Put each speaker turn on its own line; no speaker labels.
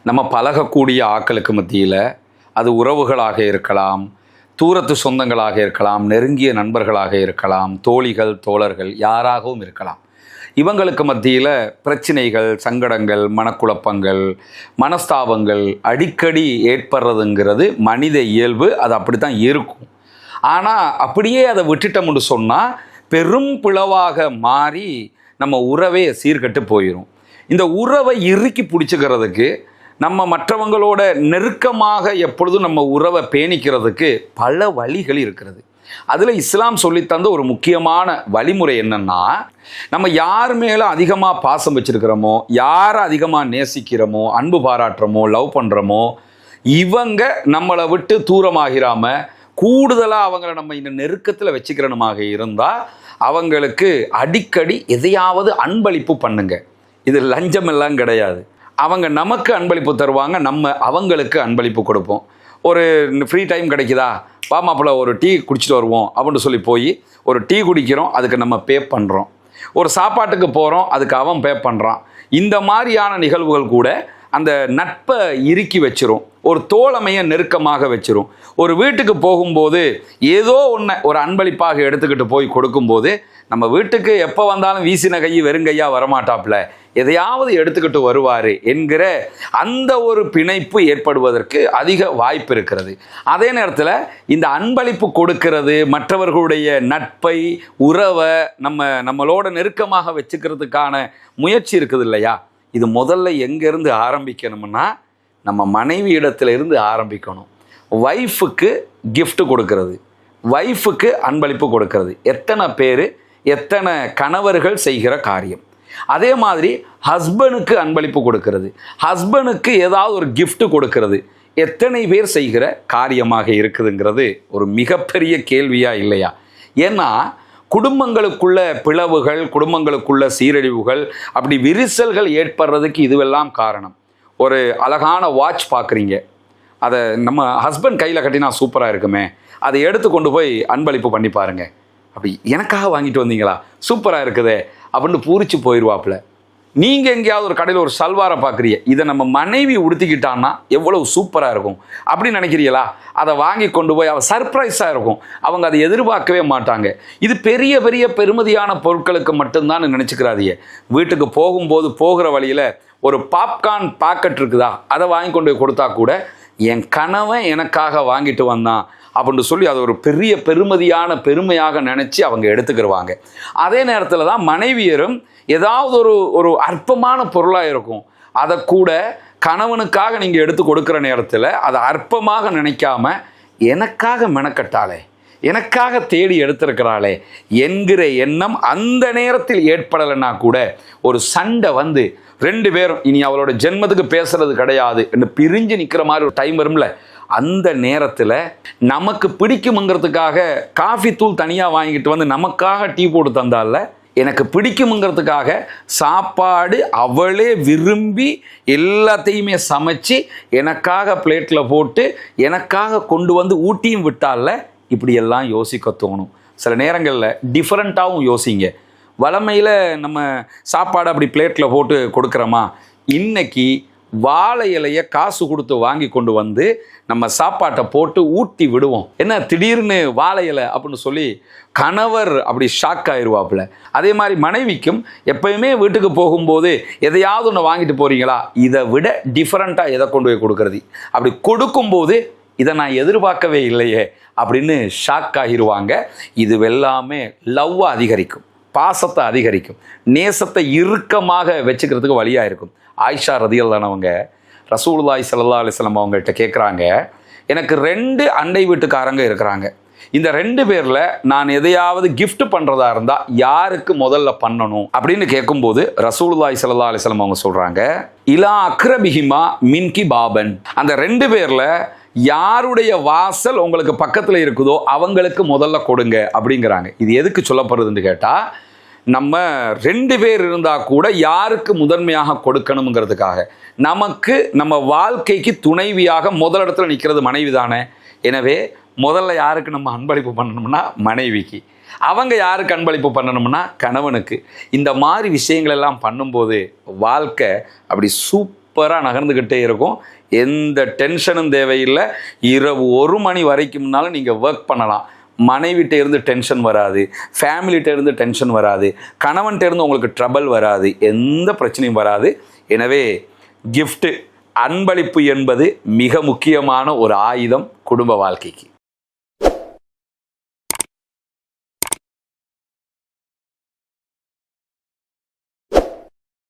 நம்ம பழகக்கூடிய ஆட்களுக்கு மத்தியில் அது உறவுகளாக இருக்கலாம், தூரத்து சொந்தங்களாக இருக்கலாம், நெருங்கிய நண்பர்களாக இருக்கலாம், தோழிகள் தோழர்கள் யாராகவும் இருக்கலாம். இவங்களுக்கு மத்தியில் பிரச்சனைகள், சங்கடங்கள், மனக்குழப்பங்கள், மனஸ்தாபங்கள் அடிக்கடி ஏற்படுறதுங்கிறது மனித இயல்பு. அது அப்படி தான் இருக்கும். ஆனால் அப்படியே அதை விட்டுட்டோம்னு சொன்னால் பெரும் பிளவாக மாறி நம்ம உறவே சீர்கெட்டு போயிடும். இந்த உறவை இறுக்கி பிடிச்சிக்கிறதுக்கு, நம்ம மற்றவங்களோட நெருக்கமாக எப்பொழுதும் நம்ம உறவை பேணிக்கிறதுக்கு பல வழிகள் இருக்கிறது. அதில் இஸ்லாம் சொல்லித்தந்த ஒரு முக்கியமான வழிமுறை என்னன்னா, நம்ம யார் மேலே அதிகமாக பாசம் வச்சிருக்கிறோமோ, யாரை அதிகமாக நேசிக்கிறோமோ, அன்பு பாராட்டுறோமோ, லவ் பண்ணுறோமோ, இவங்க நம்மளை விட்டு தூரமாகிராம கூடுதலாக அவங்கள நம்ம இந்த நெருக்கத்தில் வச்சுக்கிறனுமாக இருந்தால் அவங்களுக்கு அடிக்கடி எதையாவது அன்பளிப்பு பண்ணுங்க. இது லஞ்சம் எல்லாம் கிடையாது. அவங்க நமக்கு அன்பளிப்பு தருவாங்க, நம்ம அவங்களுக்கு அன்பளிப்பு கொடுப்போம். ஒரு ஃப்ரீ டைம் கிடைக்குதா, வா மாப்பிள்ள ஒரு டீ குடிச்சிட்டு வருவோம் அப்படின்னு சொல்லி போய் ஒரு டீ குடிக்கிறோம், அதுக்கு நம்ம பே பண்ணுறோம். ஒரு சாப்பாட்டுக்கு போகிறோம், அதுக்கு அவன் பே பண்ணுறான். இந்த மாதிரியான நிகழ்வுகள் கூட அந்த நட்பை இறுக்கி வச்சிரும், ஒரு தோழமையை நெருக்கமாக வச்சிரும். ஒரு வீட்டுக்கு போகும்போது ஏதோ ஒன்று ஒரு அன்பளிப்பாக எடுத்துக்கிட்டு போய் கொடுக்கும்போது நம்ம வீட்டுக்கு எப்போ வந்தாலும் வீசின கை வெறுங்கையாக வரமாட்டாப்புல, எதையாவது எடுத்துக்கிட்டு வருவார் என்கிற அந்த ஒரு பிணைப்பு ஏற்படுவதற்கு அதிக வாய்ப்பு இருக்கிறது. அதே நேரத்தில் இந்த அன்பளிப்பு கொடுக்கிறது மற்றவர்களுடைய நட்பை, உறவை நம்மளோட நெருக்கமாக வச்சுக்கிறதுக்கான முயற்சி இருக்குது இல்லையா? இது முதல்ல எங்கேருந்து ஆரம்பிக்கணும்னா நம்ம மனைவி இடத்துல இருந்து ஆரம்பிக்கணும். வைஃபுக்கு கிஃப்ட் கொடுக்கறது, வைஃபுக்கு அன்பளிப்பு கொடுக்கறது எத்தனை பேர், எத்தனை கணவர்கள் செய்கிற காரியம். அதே மாதிரி ஹஸ்பண்டுக்கு அன்பளிப்பு கொடுக்கறது, ஹஸ்பண்டுக்கு ஏதாவது ஒரு கிஃப்ட் கொடுக்கறது எத்தனை பேர் செய்கிற காரியமாக இருக்குதுங்கிறது ஒரு மிகப்பெரிய கேள்வியா இல்லையா? ஏன்னா குடும்பங்களுக்குள்ள பிளவுகள், குடும்பங்களுக்குள்ள சீரழிவுகள், அப்படி விரிசல்கள் ஏற்படுறதுக்கு இதுவெல்லாம் காரணம். ஒரு அழகான வாட்ச் பார்க்குறீங்க, அதை நம்ம ஹஸ்பண்ட் கையில் கட்டினா சூப்பராக இருக்குமே, அதை எடுத்து கொண்டு போய் அன்பளிப்பு பண்ணி பாருங்க. அப்படி எனக்காக வாங்கிட்டு வந்தீங்களா, சூப்பராக இருக்குதே அப்படின்னு பூரிச்சு போயிடுவாப்புல. நீங்கள் எங்கேயாவது ஒரு கடையில் ஒரு சல்வாரை பார்க்குறீங்க, இதை நம்ம மனைவி உடுத்திக்கிட்டான்னா எவ்வளவு சூப்பராக இருக்கும் அப்படின்னு நினைக்கிறீங்களா? அதை வாங்கி கொண்டு போய் அவள் சர்ப்ரைஸாக இருக்கும், அவங்க அதை எதிர்பார்க்கவே மாட்டாங்க. இது பெரிய பெரிய பெருமதியான பொருட்களுக்கு மட்டும்தான் நினச்சிக்கிறாதீங்க. வீட்டுக்கு போகும்போது போகிற வழியில் ஒரு பாப்கார்ன் பாக்கெட் இருக்குதா, அதை வாங்கி கொண்டு போய் கொடுத்தா கூட என் கணவன் எனக்காக வாங்கிட்டு வந்தான் அப்படின்னு சொல்லி அது ஒரு பெரிய பெருமதியான பெருமையாக நினச்சி அவங்க எடுத்துக்கிடுவாங்க. அதே நேரத்தில் தான் மனைவியரும் ஏதாவது ஒரு அற்பமான பொருளாக இருக்கும், அதை கூட கணவனுக்காக நீங்கள் எடுத்து கொடுக்குற நேரத்தில் அதை அற்பமாக நினைக்காம எனக்காக மெனக்கட்டாளே, எனக்காக தேடி எடுத்திருக்கிறாளே என்கிற எண்ணம் அந்த நேரத்தில் ஏற்படலைன்னா கூட ஒரு சண்டை வந்து 2 பேரும் இனி அவளோட ஜென்மத்துக்கு பேசுறது கிடையாது என்று பிரிஞ்சு நிற்கிற மாதிரி ஒரு டைம் வரும்ல, அந்த நேரத்தில் நமக்கு பிடிக்குங்கிறதுக்காக காஃபி தூள் தனியாக வாங்கிட்டு வந்து நமக்காக டீ போட்டு தந்தால, எனக்கு பிடிக்குங்கிறதுக்காக சாப்பாடு அவளே விரும்பி எல்லாத்தையுமே சமைச்சு எனக்காக பிளேட்டில் போட்டு எனக்காக கொண்டு வந்து ஊட்டியும் விட்டால, இப்படியெல்லாம் யோசிக்க தோணும். சில நேரங்களில் டிஃப்ரெண்ட்டாகவும் யோசிங்க. வளமையில் நம்ம சாப்பாடு அப்படி பிளேட்டில் போட்டு கொடுக்குறோமா, இன்னைக்கு வாழை இலையை காசு கொடுத்து வாங்கி கொண்டு வந்து நம்ம சாப்பாட்டை போட்டு ஊட்டி விடுவோம். என்ன திடீர்னு வாழை இலை அப்படின்னு சொல்லி கணவர் அப்படி ஷாக் ஆயிடுவாப்புல. அதே மாதிரி மனைவிக்கும் எப்பயுமே வீட்டுக்கு போகும்போது எதையாவது ஒன்று வாங்கிட்டு போகிறீங்களா, இதை விட டிஃப்ரெண்ட்டாக எதை கொண்டு போய் கொடுக்கறது, அப்படி கொடுக்கும்போது இதை நான் எதிர்பார்க்கவே இல்லையே அப்படின்னு ஷாக் ஆகிடுவாங்க. இது எல்லாமே லவ்வை அதிகரிக்கும், பாசத்தை அதிகரிக்கும், நேசத்தை இறுக்கமாக வச்சுக்கிறதுக்கு வழியாக இருக்கும். ஆயிஷா ரதியல்லானவங்க ரசூலுல்லாஹி ஸல்லல்லாஹு அலைஹி வஸல்லம் அவங்கள்ட்ட கேட்குறாங்க, எனக்கு 2 அண்டை வீட்டுக்காரங்க இருக்கிறாங்க, இந்த 2 பேரில் நான் எதையாவது கிஃப்ட் பண்ணுறதா இருந்தால் யாருக்கு முதல்ல பண்ணணும் அப்படின்னு கேட்கும்போது ரசூலுல்லாஹி ஸல்லல்லாஹு அலைஹி வஸல்லம் அவங்க சொல்கிறாங்க, இலா அக்ரபிஹிமா மின்கி பாபன், அந்த 2 பேரில் யாருடைய வாசல் உங்களுக்கு பக்கத்தில் இருக்குதோ அவங்களுக்கு முதல்ல கொடுங்க அப்படிங்கிறாங்க. இது எதுக்கு சொல்லப்படுறதுன்னு கேட்டால், நம்ம 2 பேர் இருந்தால் கூட யாருக்கு முதன்மையாக கொடுக்கணுங்கிறதுக்காக. நமக்கு நம்ம வாழ்க்கைக்கு துணைவியாக முதலிடத்தில் நிற்கிறது மனைவி தானே. எனவே முதல்ல யாருக்கு நம்ம அன்பளிப்பு பண்ணணும்னா மனைவிக்கு, அவங்க யாருக்கு அன்பளிப்பு பண்ணணும்னா கணவனுக்கு. இந்த மாதிரி விஷயங்கள் எல்லாம் பண்ணும்போது வாழ்க்கை அப்படி சூப்பராக சூப்பராக நகர்ந்துக்கிட்டே இருக்கும். எந்த டென்ஷனும் தேவையில்லை. இரவு 1 மணி வரைக்கும்னாலும் நீங்கள் ஒர்க் பண்ணலாம். மனைவிட்ட இருந்து டென்ஷன் வராது, ஃபேமிலிகிட்ட இருந்து டென்ஷன் வராது, கணவன்கிட்ட இருந்து உங்களுக்கு ட்ரபிள் வராது, எந்த பிரச்சனையும் வராது. எனவே கிஃப்ட்டு, அன்பளிப்பு என்பது மிக முக்கியமான ஒரு ஆயுதம் குடும்ப வாழ்க்கைக்கு.